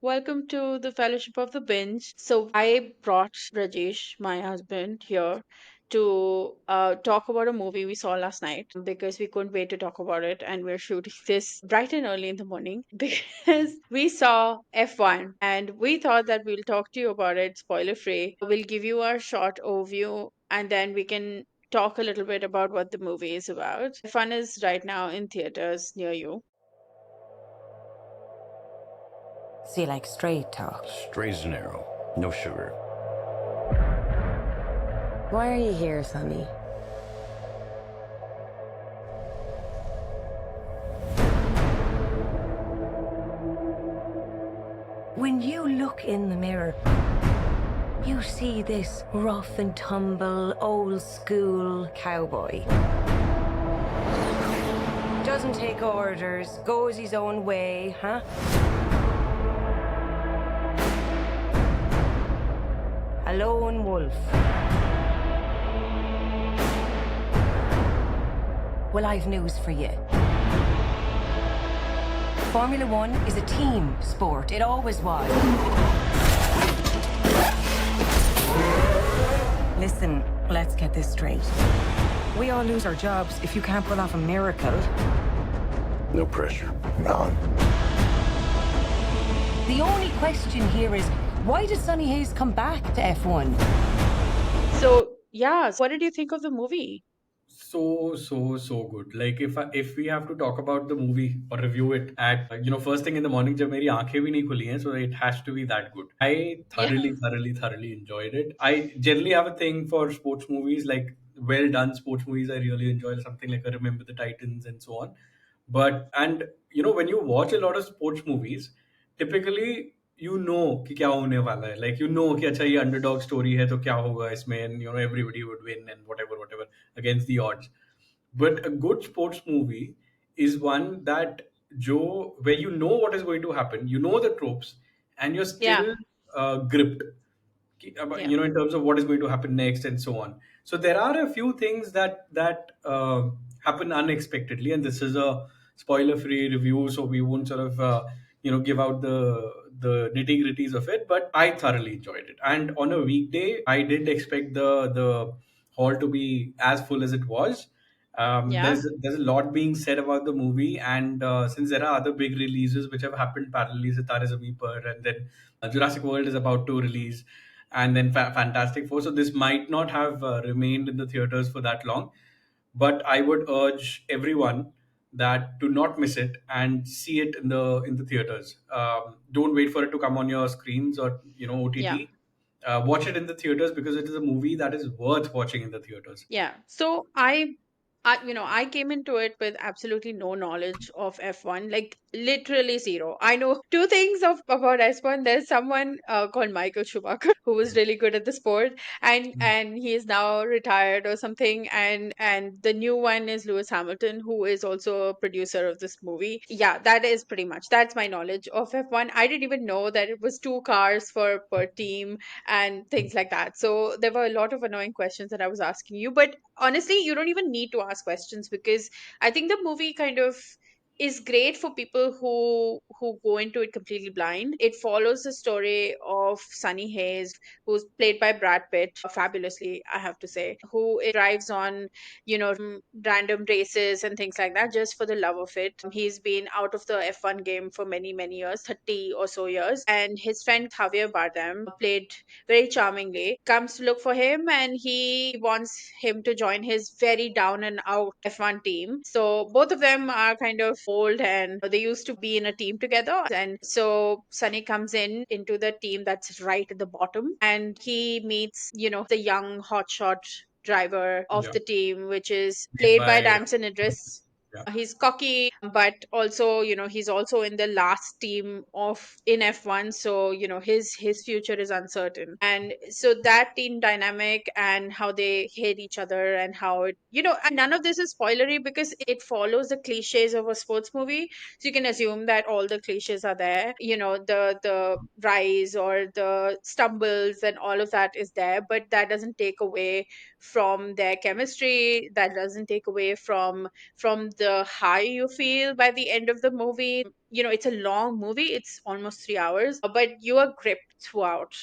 Welcome to the Fellowship of the Binge. So, I brought Rajesh, my husband, here to talk about a movie we saw last night because we couldn't wait to talk about it. And we're shooting this bright and early in the morning because we saw F1 and we thought that we'll talk to you about it spoiler free. We'll give you our short overview and then we can talk a little bit about what the movie is about. F1 is right now in theaters near you. So you like straight talk? Straight as an arrow, no sugar. Why are you here, Sonny? When you look in the mirror, you see this rough and tumble, old school cowboy. Doesn't take orders, goes his own way, huh? A lone wolf. Well, I've news for you. Formula One is a team sport. It always was. Listen, let's get this straight. We all lose our jobs if you can't pull off a miracle. No pressure. None. The only question here is, why did Sonny Hayes come back to F1? So, yeah, what did you think of the movie? So good. Like if we have to talk about the movie or review it at first thing in the morning जब मेरी आंखें भी नहीं खुली हैं, so it has to be that good. I Yeah. thoroughly enjoyed it. I generally have a thing for sports movies, like well done sports movies. I really enjoy something like I Remember the Titans and so on. But and when you watch a lot of sports movies, typically कि क्या होने वाला है, like कि अच्छा ये underdog story है तो क्या होगा इसमें, and everybody would win and whatever against the odds. But a good sports movie is one that where you know what is going to happen, you know the tropes, and you're Yeah. still gripped Yeah. in terms of what is going to happen next and so on. So there are a few things that happen unexpectedly, and this is a spoiler free review, so we won't sort of give out the nitty gritties of it. But I thoroughly enjoyed it, and on a weekday I did expect the hall to be as full as it was. Yeah. There's a lot being said about the movie, and since there are other big releases which have happened parallelly, Sitare Zameen Par, and then Jurassic World is about to release, and then Fantastic Four. So this might not have remained in the theaters for that long, but I would urge everyone that to not miss it and see it in the theaters. Don't wait for it to come on your screens or Yeah. OTT. Watch it in the theaters because it is a movie that is worth watching in the theaters. Yeah. So I came into it with absolutely no knowledge of F1, like literally zero. I know two things about F1. There's someone called Michael Schumacher who was really good at the sport, and he is now retired or something. And the new one is Lewis Hamilton, who is also a producer of this movie. Yeah, that is pretty much that's my knowledge of F1. I didn't even know that it was two cars for per team and things like that. So there were a lot of annoying questions that I was asking you, but honestly you don't even need to ask questions because I think the movie kind of is great for people who go into it completely blind. It follows the story of Sunny Hayes, who's played by Brad Pitt fabulously, I have to say, who drives on random races and things like that just for the love of it. He's been out of the F1 game for many years, 30 or so years, and his friend Javier Bardem, played very charmingly, comes to look for him and he wants him to join his very down and out F1 team. So both of them are kind of old and they used to be in a team together. And so Sunny comes into the team that's right at the bottom and he meets, the young hotshot driver of Yeah, the team, which is played played by by Damson Idris. yeah. He's cocky, but also, he's also in the last team of in F1, so his future is uncertain. And so that team dynamic and how they hate each other and how and none of this is spoilery because it follows the cliches of a sports movie. So you can assume that all the cliches are there. The rise or the stumbles and all of that is there, but that doesn't take away from their chemistry. That doesn't take away from the high you feel by the end of the movie. It's a long movie, it's almost 3 hours, but you are gripped throughout.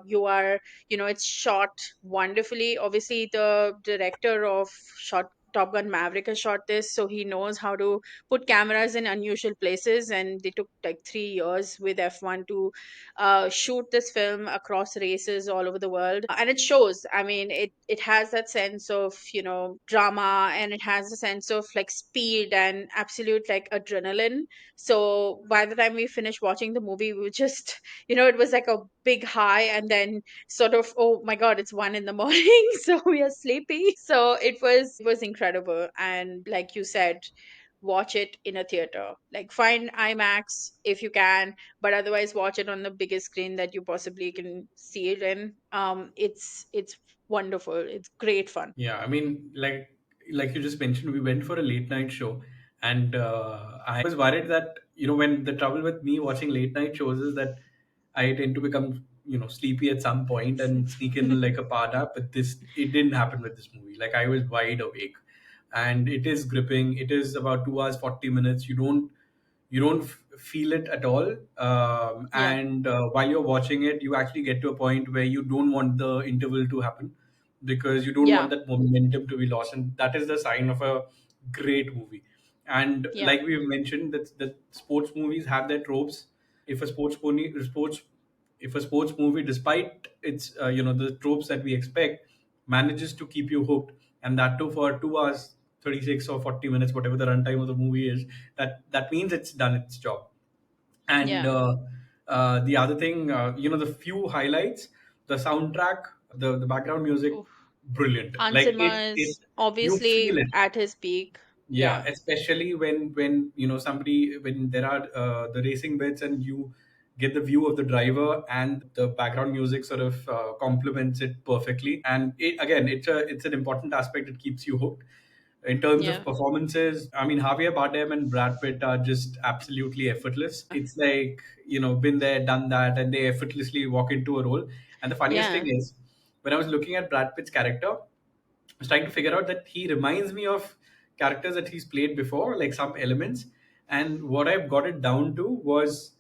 You are, it's shot wonderfully. Obviously, the director of shot Top Gun Maverick has shot this, so he knows how to put cameras in unusual places. And they took like 3 years with F1 to shoot this film across races all over the world, and it shows. I mean, it has that sense of drama, and it has a sense of like speed and absolute like adrenaline. So by the time we finished watching the movie, we were just it was like a big high, and then sort of, oh my god, it's 1 in the morning, so we are sleepy. So it was incredible. And like you said, watch it in a theater. Like, find IMAX if you can, but otherwise watch it on the biggest screen that you possibly can see it in. It's wonderful. It's great fun. Yeah, I mean, like you just mentioned, we went for a late night show, and I was worried that when the trouble with me watching late night shows is that I tend to become sleepy at some point and sneak in like a part nap. But this it didn't happen with this movie. Like, I was wide awake, and it is gripping. It is about 2 hours 40 minutes. You don't feel it at all, Yeah, and while you're watching it, you actually get to a point where you don't want the interval to happen, because you don't yeah, want that momentum to be lost, and that is the sign of a great movie. And yeah, like we've mentioned, that sports movies have their tropes. If a sports movie, despite its the tropes that we expect, manages to keep you hooked, and that too for 2 hours 36 or 40 minutes, whatever the runtime of the movie is, that means it's done its job. And yeah. the other thing, the few highlights, the soundtrack, the background music, Oof. brilliant. Hans Like, it Zimmer it is you feel obviously it. at his peak. Yeah, Yeah, especially when somebody, when there are the racing bits, and you get the view of the driver, and the background music sort of complements it perfectly. And again, it's an important aspect. It keeps you hooked. In terms of yeah, performances, I mean, Javier Bardem and Brad Pitt are just absolutely effortless. It's like, been there, done that, and they effortlessly walk into a role. And the funniest thing yeah, is, when I was looking at Brad Pitt's character, I was trying to figure out that he reminds me of characters that he's played before, like some elements. And what I've got it down to was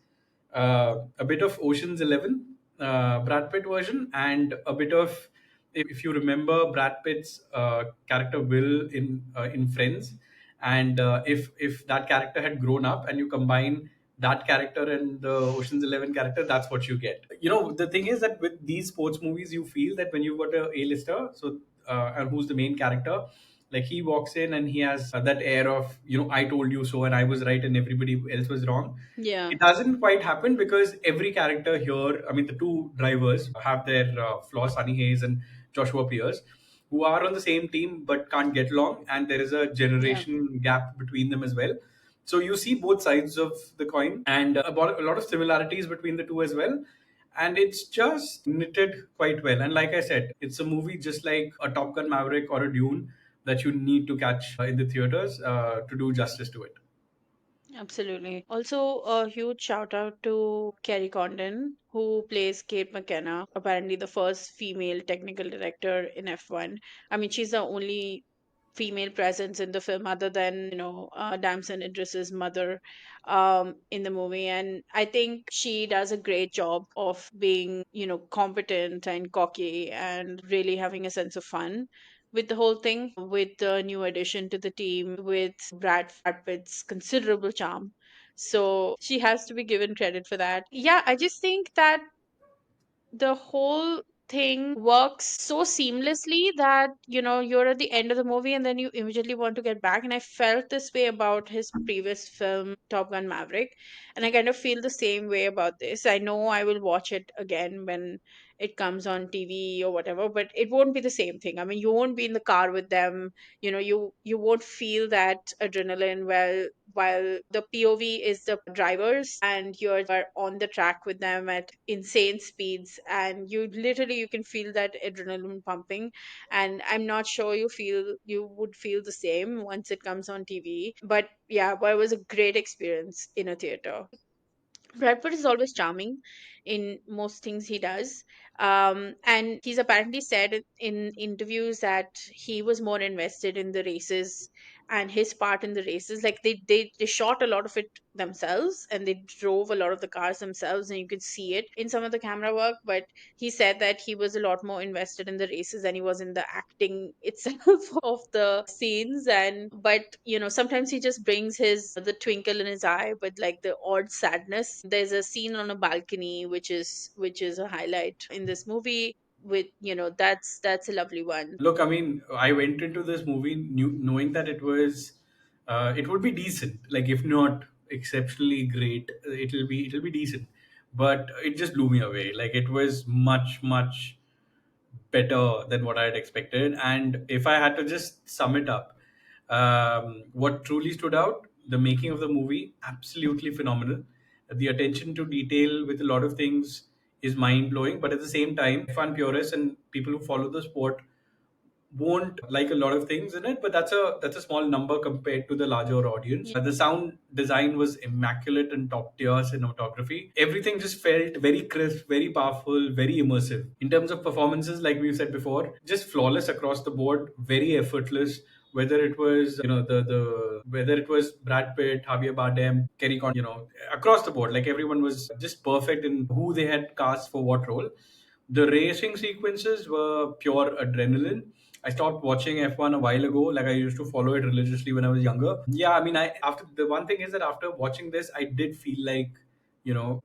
a bit of Ocean's 11, Brad Pitt version, and a bit of, if you remember Brad Pitt's character Will in Friends, and if that character had grown up, and you combine that character and the Ocean's 11 character, that's what you get. The thing is that with these sports movies, you feel that when you've got a A-lister, so and who's the main character, like, he walks in and he has that air of, I told you so, and I was right and everybody else was wrong. yeah, It doesn't quite happen, because every character here, I mean, the two drivers have their flaws, Sunny Hayes and Joshua Pierce, who are on the same team but can't get along, and there is a yeah. generation gap between them as well. So you see both sides of the coin, and a lot of similarities between the two as well. And it's just knitted quite well. And like I said, it's a movie just like a Top Gun Maverick or a Dune that you need to catch in the theaters to do justice to it. Absolutely. Also, a huge shout out to Kerry Condon, who plays Kate McKenna, apparently the first female technical director in F1. I mean, she's the only female presence in the film other than, Damson Idris's mother in the movie. And I think she does a great job of being, competent and cocky and really having a sense of fun with the whole thing, with the new addition to the team, with Brad Pitt's considerable charm. So she has to be given credit for that. Yeah, I just think that the whole thing works so seamlessly that you're at the end of the movie and then you immediately want to get back. And I felt this way about his previous film Top Gun Maverick, and I kind of feel the same way about this. I know I will watch it again when it comes on TV or whatever, but it won't be the same thing. I mean, you won't be in the car with them. You won't feel that adrenaline. Well, while the POV is the drivers and you're on the track with them at insane speeds, and you can feel that adrenaline pumping. And I'm not sure you would feel the same once it comes on TV. But yeah, but it was a great experience in a theater. Brad Pitt is always charming in most things he does. And he's apparently said in interviews that he was more invested in the races and his part in the races. Like they shot a lot of it themselves, and they drove a lot of the cars themselves, and you could see it in some of the camera work. But he said that he was a lot more invested in the races than he was in the acting itself of the scenes. And but sometimes he just brings his the twinkle in his eye, but like the odd sadness. There's a scene on a balcony which is a highlight in this movie. With that's a lovely one. Look, I mean, I went into this movie knowing that it would be decent. Like, if not exceptionally great, it'll be decent. But it just blew me away. Like, it was much much better than what I had expected. And if I had to just sum it up, what truly stood out, the making of the movie, absolutely phenomenal. The attention to detail with a lot of things is mind blowing. But at the same time, fun purists and people who follow the sport won't like a lot of things in it, but that's a small number compared to the larger audience. The sound design was immaculate and top tier cinematography. Everything just felt very crisp, very powerful, very immersive. In terms of performances, like we've said before, just flawless across the board, very effortless. Whether it was the whether it was Brad Pitt, Javier Bardem, Kerry Con, across the board, like everyone was just perfect in who they had cast for what role. The racing sequences were pure adrenaline. I stopped watching F1 a while ago. Like, I used to follow it religiously when I was younger. Yeah, I mean, I after the one thing is that after watching this, I did feel like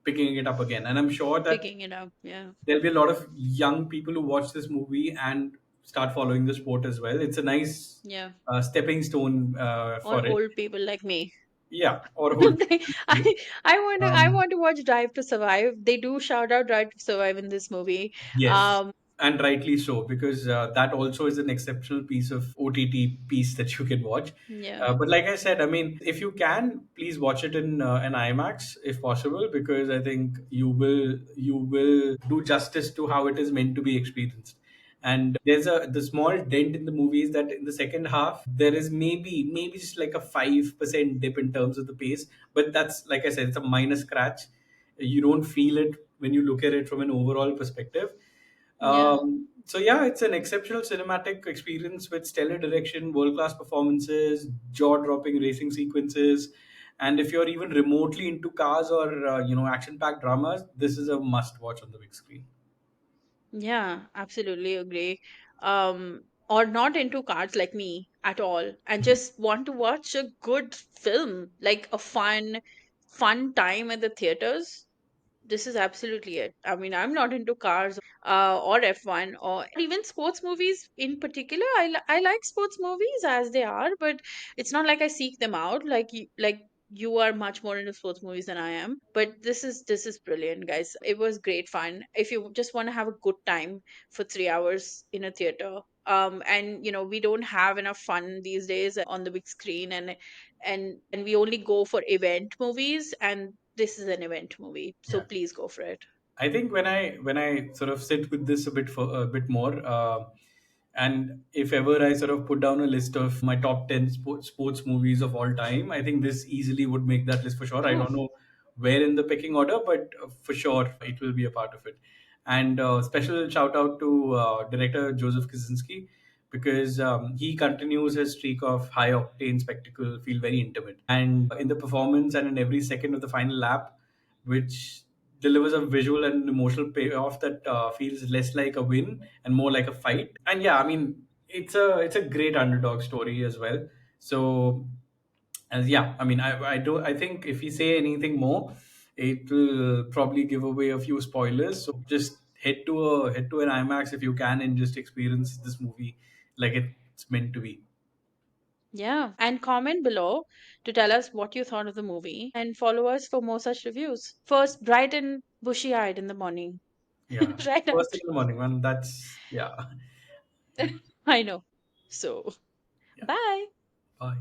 picking it up again. And I'm sure that Picking it up, yeah. there'll be a lot of young people who watch this movie and start following the sport as well. It's a nice Yeah. stepping stone Or for it. old people like me. Yeah, or whole. I I Um, want to watch Drive to Survive. They do shout out Drive to Survive in this movie. Yes, and rightly so, because that also is an exceptional piece of OTT piece that you can watch. Yeah. But like I said, I mean, if you can, please watch it in an IMAX if possible, because I think you will do justice to how it is meant to be experienced. And there's the small dent in the movie is that in the second half there is maybe just like a 5% dip in terms of the pace, but that's, like I said, it's a minor scratch. You don't feel it when you look at it from an overall perspective. Yeah. So yeah, it's an exceptional cinematic experience with stellar direction, world-class performances, jaw-dropping racing sequences, and if you're even remotely into cars or action-packed dramas, this is a must-watch on the big screen. Yeah, absolutely agree. Or not into cards like me at all, and just want to watch a good film, like a fun time at the theaters. This is absolutely it. I mean, I'm not into cars or F1 or even sports movies in particular. I like sports movies as they are, but it's not like I seek them out like you are much more into sports movies than I am. But this is brilliant, guys. It was great fun. If you just want to have a good time for 3 hours in a theater, and we don't have enough fun these days on the big screen, and we only go for event movies, and this is an event movie, so Yeah. please go for it. I think when I sort of sit with this a bit more, and if ever I sort of put down a list of my top 10 sports movies of all time, I think this easily would make that list for sure. I Oh, don't know where in the picking order, but for sure it will be a part of it. And special shout out to director Joseph Kosinski, because he continues his streak of high octane spectacle, feel very intimate, and in the performance and in every second of the final lap, which delivers a visual and emotional payoff that feels less like a win and more like a fight. And yeah, I mean, it's a great underdog story as well. So, as yeah, I mean, I think if we say anything more, it will probably give away a few spoilers. So just head to an IMAX if you can and just experience this movie like it's meant to be. yeah, and comment below to tell us what you thought of the movie, and follow us for more such reviews. First, bright and bushy eyed in the morning. Yeah, Right first after. thing in the morning, man. That's yeah. I know. So Yeah. bye. Bye.